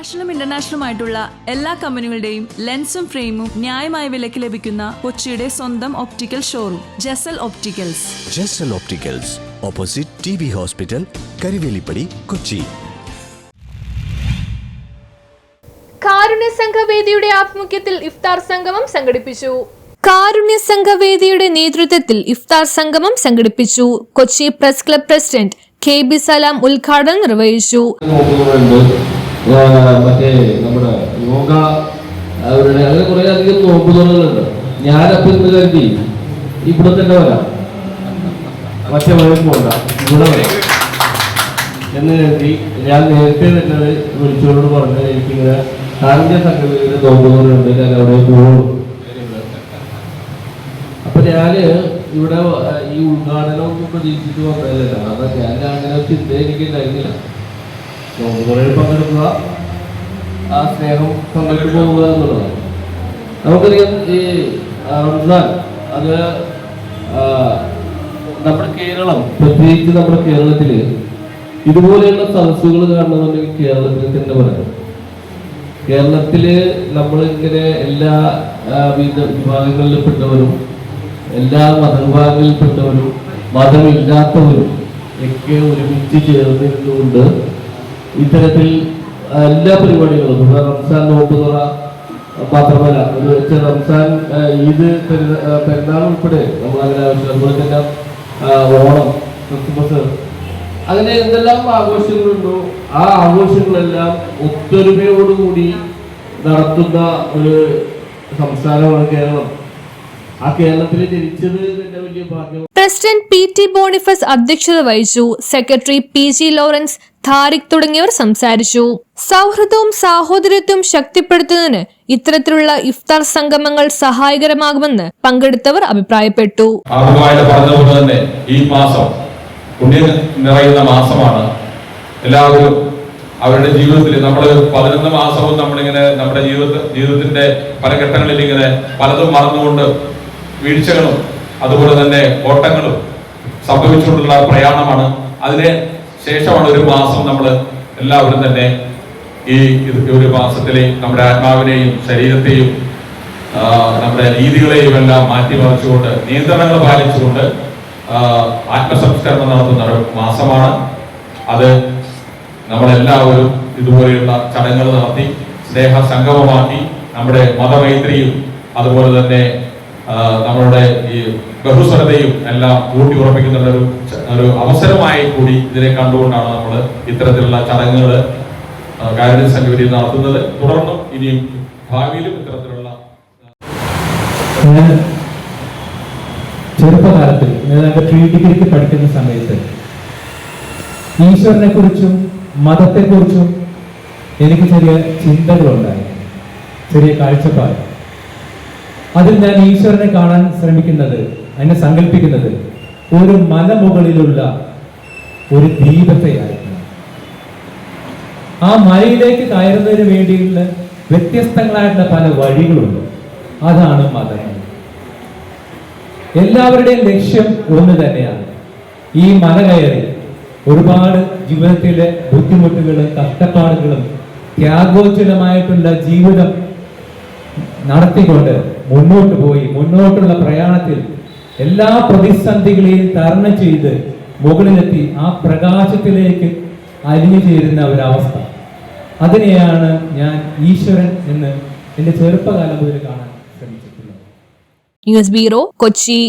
നാഷണലും ഇന്റർനാഷണലുമായിട്ടുള്ള എല്ലാ കമ്പനികളുടെയും ലെൻസും ഫ്രെയിമും ന്യായമായ വിലയ്ക്ക് ലഭിക്കുന്ന കൊച്ചിയുടെ സ്വന്തം optical showroom Jasal opticals. Jasal opticals, opposite TB hospital, Karivelippady, Kochi. കാരുണ്യ സംഘവേദിയുടെ ആഭിമുഖ്യത്തിൽ ഇഫ്താർ സംഗമം സംഘടിപ്പിച്ചു. കാരുണ്യ സംഘവേദിയുടെ നേതൃത്വത്തിൽ ഇഫ്താർ സംഗമം സംഘടിപ്പിച്ചു. Kochi press club president KB സലാം ഉദ്ഘാടനം നിർവഹിച്ചു. മറ്റേ നമ്മുടെ യോഗ അവരുടെ അങ്ങനെ കുറെ അധികം നോമ്പുകളുണ്ട്. ഞാനപ്പോൾ ഇന്ന് കരുതി ഇവിടെ തന്നെ വരാം, മറ്റേ വഴക്ക് പോണ്ട, ഇവിടെ വരാം എന്ന് കരുതി ഞാൻ നേരത്തെ തന്നെ വിളിച്ചോട് പറഞ്ഞ് എനിക്കിങ്ങനെ കാരുണ്യ സംഘടനയുടെ നോമ്പുകളുണ്ട്, ഞാൻ അവിടെ പോകും. അപ്പൊ ഞാന് ഇവിടെ ഈ ഉദ്ഘാടനമൊന്നും പ്രതീക്ഷിച്ചിട്ട് വന്നതല്ല. കാരണം ഞാൻ അങ്ങനെ ചിന്ത എനിക്ക് ഉണ്ടായിരുന്നില്ല. നോമ്പുകളിൽ പങ്കെടുക്കുക, ആ സ്നേഹം പങ്കെടുത്ത് പോവുക എന്നുള്ളതാണ്. നമുക്കറിയാം ഈ റംസാൻ അത് നമ്മുടെ കേരളം, പ്രത്യേകിച്ച് നമ്മുടെ കേരളത്തില് ഇതുപോലെയുള്ള സദസ്സുകൾ കാണണമെന്നുണ്ടെങ്കിൽ കേരളത്തിൽ തന്നെ പറയാം. കേരളത്തില് നമ്മളിങ്ങനെ എല്ലാ വിഭാഗങ്ങളിൽപ്പെട്ടവരും എല്ലാ മതവിഭാഗങ്ങളിൽപ്പെട്ടവരും മതമില്ലാത്തവരും ഒക്കെ ഒരുമിച്ച് ചേർന്നിരുന്നുകൊണ്ട് ഇത്തരത്തിൽ എല്ലാ പരിപാടികളും റംസാൻ നോമ്പ് തുറ മാത്രമല്ല, റംസാൻ ഈദ് പെരുന്നാൾ ഉൾപ്പെടെ നമ്മൾ അങ്ങനെ ആവശ്യം, അതുപോലെ തന്നെ ഓണം, ക്രിസ്മസ്, അങ്ങനെ എന്തെല്ലാം ആഘോഷങ്ങളുണ്ടോ ആ ആഘോഷങ്ങളെല്ലാം ഒത്തൊരുമയോടുകൂടി നടത്തുന്ന ഒരു സംസ്ഥാനമാണ് കേരളം. ആ കേരളത്തിൽ ജനിച്ചത് തന്നെ വലിയ ഭാഗ്യം. പ്രസിഡന്റ് PT ബോണിഫസ് അധ്യക്ഷത വഹിച്ചു. സെക്രട്ടറി PG ലോറൻസ്, താരിഖ് തുടങ്ങിയവർ സംസാരിച്ചു. സൗഹൃദവും സാഹോദര്യത്വവും ശക്തിപ്പെടുത്തുന്നതിന് ഇത്തരത്തിലുള്ള ഇഫ്താർ സംഗമങ്ങൾ സഹായകരമാകുമെന്ന് പങ്കെടുത്തവർ അഭിപ്രായപ്പെട്ടു. തന്നെ ഈ മാസം പുണ്യം നിറയുന്ന മാസമാണ്. എല്ലാവരും അവരുടെ ജീവിതത്തിൽ നമ്മൾ 11 മാസവും നമ്മളിങ്ങനെ നമ്മുടെ ജീവിതത്തിന്റെ പല ഘട്ടങ്ങളിൽ ഇങ്ങനെ പലതും മറന്നുകൊണ്ട് വീഴ്ചകളും അതുപോലെ തന്നെ ഓട്ടങ്ങളും സംഭവിച്ചുകൊണ്ടുള്ള പ്രയാണമാണ്. അതിന് ശേഷമാണ് ഒരു മാസം നമ്മൾ എല്ലാവരും തന്നെ ഈ ഒരു മാസത്തിലെ നമ്മുടെ ആത്മാവിനെയും ശരീരത്തെയും നമ്മുടെ രീതികളെയും എല്ലാം മാറ്റിമറിച്ചുകൊണ്ട് നിയന്ത്രണങ്ങൾ പാലിച്ചുകൊണ്ട് ആത്മസംസ്കരണം നടത്തുന്ന ഒരു മാസമാണ്. അത് നമ്മളെല്ലാവരും ഇതുപോലെയുള്ള ചടങ്ങുകൾ നടത്തി സ്നേഹ സംഗമമാക്കി നമ്മുടെ മതമൈത്രിയും അതുപോലെ തന്നെ നമ്മളുടെ ഈ ബഹുസ്വരതയും എല്ലാം ഊട്ടി ഉറപ്പിക്കുന്ന ഒരു അവസരമായി കൂടി ഇതിനെ കണ്ടുകൊണ്ടാണ് നമ്മൾ ഇത്തരത്തിലുള്ള ചടങ്ങുകൾ കാരുണ്യ സംഘവേദി നടത്തുന്നത്. തുടർന്നും ഇനിയും ഭാവിയിലും ഇത്തരത്തിലുള്ള ചെറുപ്പകാലത്തിൽ ഏതാണ്ട് പ്രീ-ഡിഗ്രിക്ക് പഠിക്കുന്ന സമയത്ത് ഈശ്വരനെ കുറിച്ചും മതത്തെക്കുറിച്ചും എനിക്ക് ചെറിയ ചിന്തകളുണ്ടായി, ചെറിയ കാഴ്ചപ്പാട്. അതിൽ ഞാൻ ഈശ്വരനെ കാണാൻ ശ്രമിക്കുന്നത്, അതിനെ സങ്കല്പിക്കുന്നത് ഒരു മലമുകളിലുള്ള ഒരു ദീപത്തെയായിരുന്നു. ആ മലയിലേക്ക് കയറുന്നതിന് വേണ്ടിയുള്ള വ്യത്യസ്തങ്ങളായിട്ടുള്ള പല വഴികളുണ്ട്. അതാണ് മതം. എല്ലാവരുടെയും ലക്ഷ്യം ഒന്ന് തന്നെയാണ്. ഈ മല കയറി ഒരുപാട് ജീവിതത്തിലെ ബുദ്ധിമുട്ടുകളും കഷ്ടപ്പാടുകളും ത്യാഗോജ്വലമായിട്ടുള്ള ജീവിതം നടത്തിക്കൊണ്ട് മുന്നോട്ട് പോയി മുന്നോട്ടുള്ള പ്രയാണത്തിൽ എല്ലാ പ്രതിസന്ധികളെയും തരണം ചെയ്ത് മുകളിലെത്തി ആ പ്രകാശത്തിലേക്ക് അലിഞ്ഞു ചേരുന്ന ഒരവസ്ഥ, അതിനെയാണ് ഞാൻ ഈശ്വരൻ എന്ന് എൻ്റെ ചെറുപ്പകാലം മുതൽ കാണാൻ ശ്രമിച്ചിട്ടുള്ളത്. News bureau, Kochi.